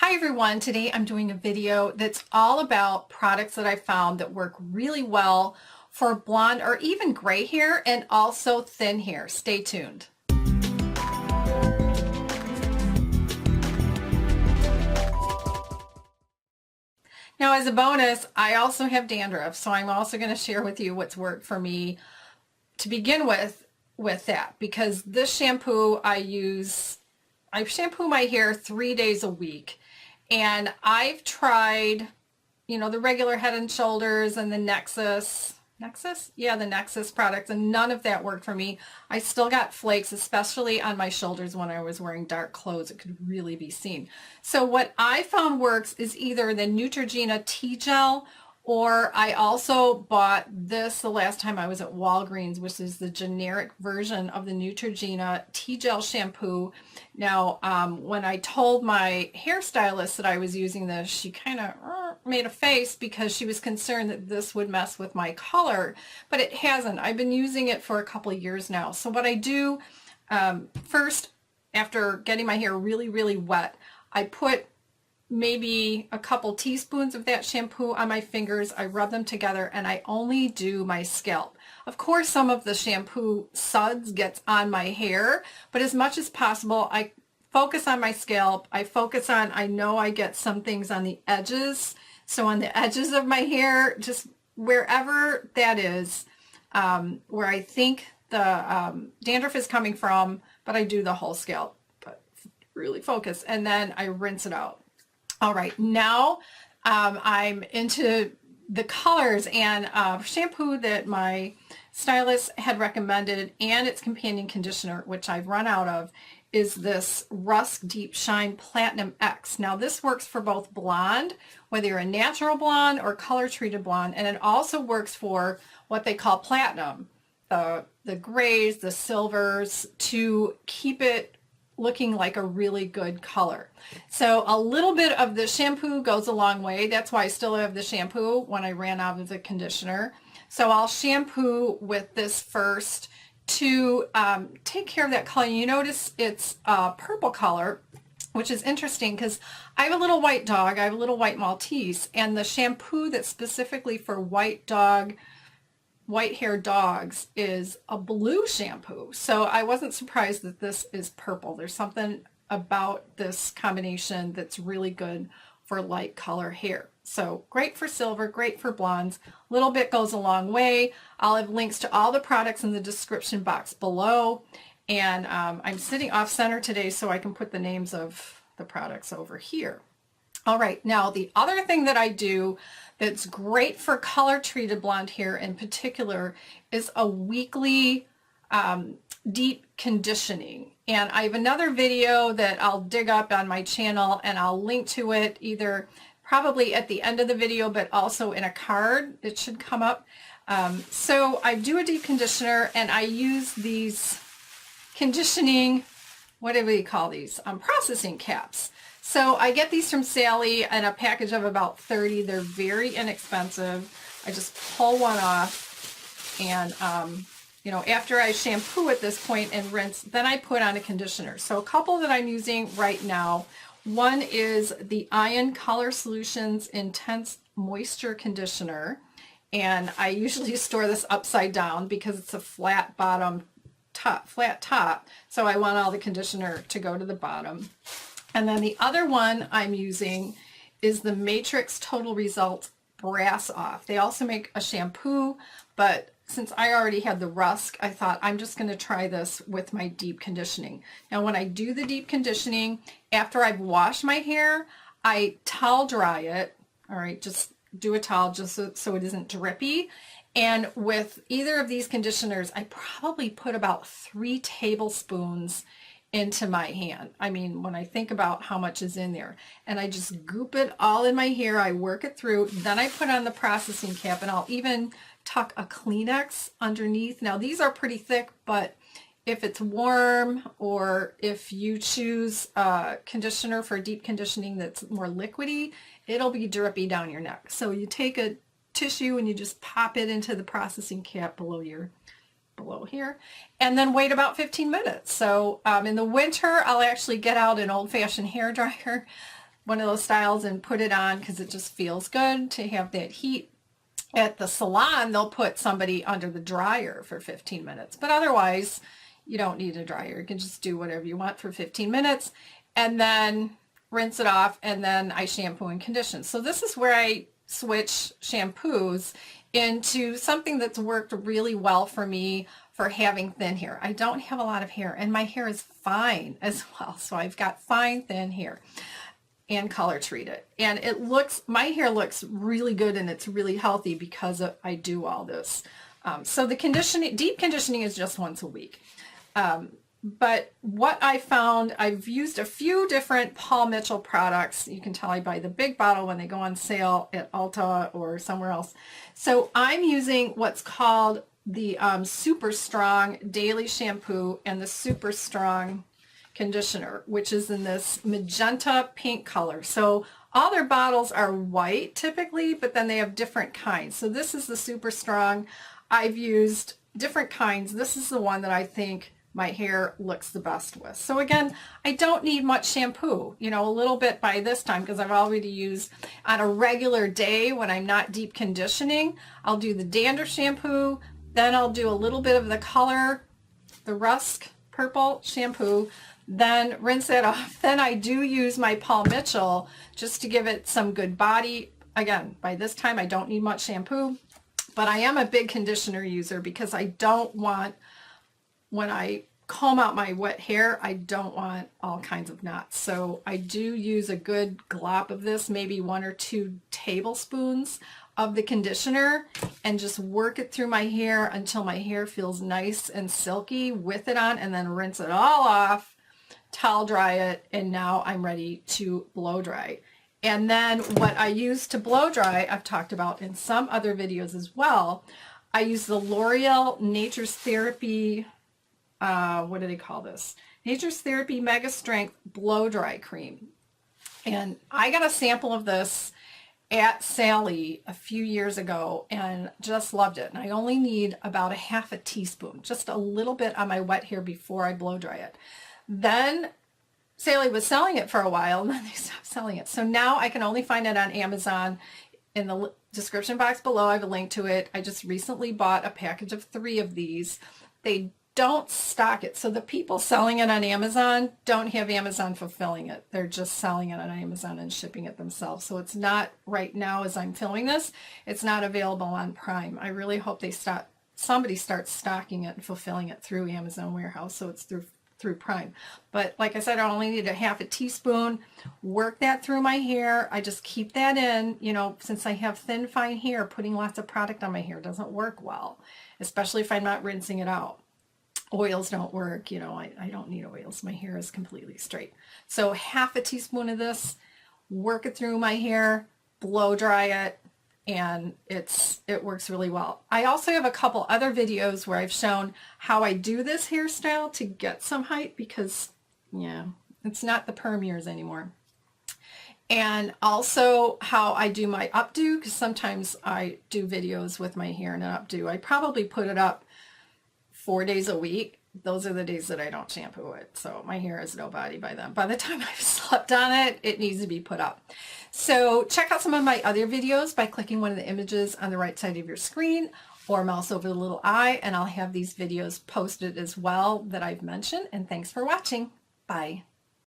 Hi everyone, today I'm doing a video that's all about products that I found that work really well for blonde or even gray hair and also thin hair. Stay tuned. Now as a bonus, I also have dandruff, so I'm also going to share with you what's worked for me to begin with that, because this shampoo I shampoo my hair 3 days a week. And I've tried, the regular Head and Shoulders and the Nexus, yeah, the Nexus products, and none of that worked for me. I still got flakes, especially on my shoulders when I was wearing dark clothes. It could really be seen. So what I found works is either the Neutrogena Tea Gel, or I also bought this the last time I was at Walgreens, which is the generic version of the Neutrogena Tea Gel shampoo. Now, when I told my hairstylist that I was using this, she kind of made a face because she was concerned that this would mess with my color, but it hasn't. I've been using it for a couple of years now. So what I do, first, after getting my hair really, really wet, I put maybe a couple teaspoons of that shampoo on my fingers. I rub them together and I only do my scalp. Of course, some of the shampoo suds gets on my hair, but as much as possible, I focus on my scalp. I know I get some things on the edges. So on the edges of my hair, just wherever that is, where I think the dandruff is coming from, but I do the whole scalp, but really focus, and then I rinse it out. All right, now I'm into the colors, and shampoo that my stylist had recommended and its companion conditioner, which I've run out of, is this Rusk Deep Shine Platinum X. Now this works for both blonde, whether you're a natural blonde or color treated blonde, and it also works for what they call platinum, the grays, the silvers, to keep it looking like a really good color. So a little bit of the shampoo goes a long way. That's why I still have the shampoo when I ran out of the conditioner. So I'll shampoo with this first to take care of that color. You notice it's a purple color, which is interesting because I have a little white dog. I have a little white Maltese, and the shampoo that's specifically for white hair dogs is a blue shampoo. So I wasn't surprised that this is purple. There's something about this combination that's really good for light color hair. So great for silver, great for blondes. A little bit goes a long way. I'll have links to all the products in the description box below. And I'm sitting off center today so I can put the names of the products over here. All right, now the other thing that I do that's great for color treated blonde hair in particular is a weekly deep conditioning. And I have another video that I'll dig up on my channel, and I'll link to it either probably at the end of the video, but also in a card. It should come up. So I do a deep conditioner, and I use these conditioning, what do we call these? Processing caps. So I get these from Sally in a package of about 30. They're very inexpensive. I just pull one off, and after I shampoo at this point and rinse, then I put on a conditioner. So a couple that I'm using right now, one is the Ion Color Solutions Intense Moisture Conditioner, and I usually store this upside down because it's a flat top, so I want all the conditioner to go to the bottom. And then the other one I'm using is the Matrix Total Result Brass Off. They also make a shampoo, but since I already had the Rusk, I thought I'm just going to try this with my deep conditioning. Now when I do the deep conditioning, after I've washed my hair, I towel dry it. All right, just do a towel just so it isn't drippy. And with either of these conditioners, I probably put about 3 tablespoons into my hand. I mean, when I think about how much is in there, and I just goop it all in my hair, I work it through, then I put on the processing cap, and I'll even tuck a Kleenex underneath. Now these are pretty thick, but if it's warm, or if you choose a conditioner for deep conditioning that's more liquidy, it'll be drippy down your neck. So you take a tissue and you just pop it into the processing cap below here, and then wait about 15 minutes. So in the winter, I'll actually get out an old-fashioned hair dryer. one of those styles and put it on because it just feels good to have that heat. At the salon, they'll put somebody under the dryer for 15 minutes, but otherwise you don't need a dryer. You can just do whatever you want for 15 minutes and then rinse it off, and then I shampoo and condition. So this is where I switch shampoos into something that's worked really well for me for having thin hair. I don't have a lot of hair, and my hair is fine as well. So I've got fine, thin hair and color treated. And it looks, my hair looks really good, and it's really healthy because I do all this. So the conditioning, deep conditioning is just once a week. But what I found, I've used a few different Paul Mitchell products. You can tell I buy the big bottle when they go on sale at Ulta or somewhere else. So I'm using what's called the Super Strong Daily Shampoo and the Super Strong Conditioner, which is in this magenta pink color. So all their bottles are white typically, but then they have different kinds. So this is the Super Strong. I've used different kinds. This is the one that I think my hair looks the best with. So again, I don't need much shampoo, you know, a little bit by this time because I've already used on a regular day when I'm not deep conditioning. I'll do the dandruff shampoo, then I'll do a little bit of the color, the Rusk purple shampoo, then rinse it off. Then I do use my Paul Mitchell just to give it some good body. Again, by this time I don't need much shampoo, but I am a big conditioner user because I don't want, when I comb out my wet hair, I don't want all kinds of knots. So I do use a good glop of this, maybe 1 or 2 tablespoons of the conditioner, and just work it through my hair until my hair feels nice and silky with it on, and then rinse it all off, towel dry it, and now I'm ready to blow dry. And then what I use to blow dry, I've talked about in some other videos as well. I use the L'Oreal Nature's Therapy, what do they call this? Nature's Therapy Mega Strength Blow Dry Cream. And I got a sample of this at Sally a few years ago and just loved it. And I only need about a half a teaspoon, just a little bit on my wet hair before I blow dry it. Then Sally was selling it for a while, and then they stopped selling it. So now I can only find it on Amazon. In the description box below, I have a link to it. I just recently bought a package of 3 of these. They don't stock it. So the people selling it on Amazon don't have Amazon fulfilling it. They're just selling it on Amazon and shipping it themselves. So it's not right now as I'm filming this, it's not available on Prime. I really hope they somebody starts stocking it and fulfilling it through Amazon warehouse, so it's through Prime. But like I said, I only need a half a teaspoon. Work that through my hair. I just keep that in, you know, since I have thin, fine hair, putting lots of product on my hair doesn't work well, especially if I'm not rinsing it out. Oils don't work, you know, I don't need oils. My hair is completely straight. So half a teaspoon of this, work it through my hair, blow dry it, and it works really well. I also have a couple other videos where I've shown how I do this hairstyle to get some height because, yeah, it's not the perm years anymore. And also how I do my updo, because sometimes I do videos with my hair in an updo. I probably put it up 4 days a week. Those are the days that I don't shampoo it. So my hair is nobody by then. By the time I've slept on it, it needs to be put up. So check out some of my other videos by clicking one of the images on the right side of your screen or mouse over the little eye, and I'll have these videos posted as well that I've mentioned. And thanks for watching. Bye.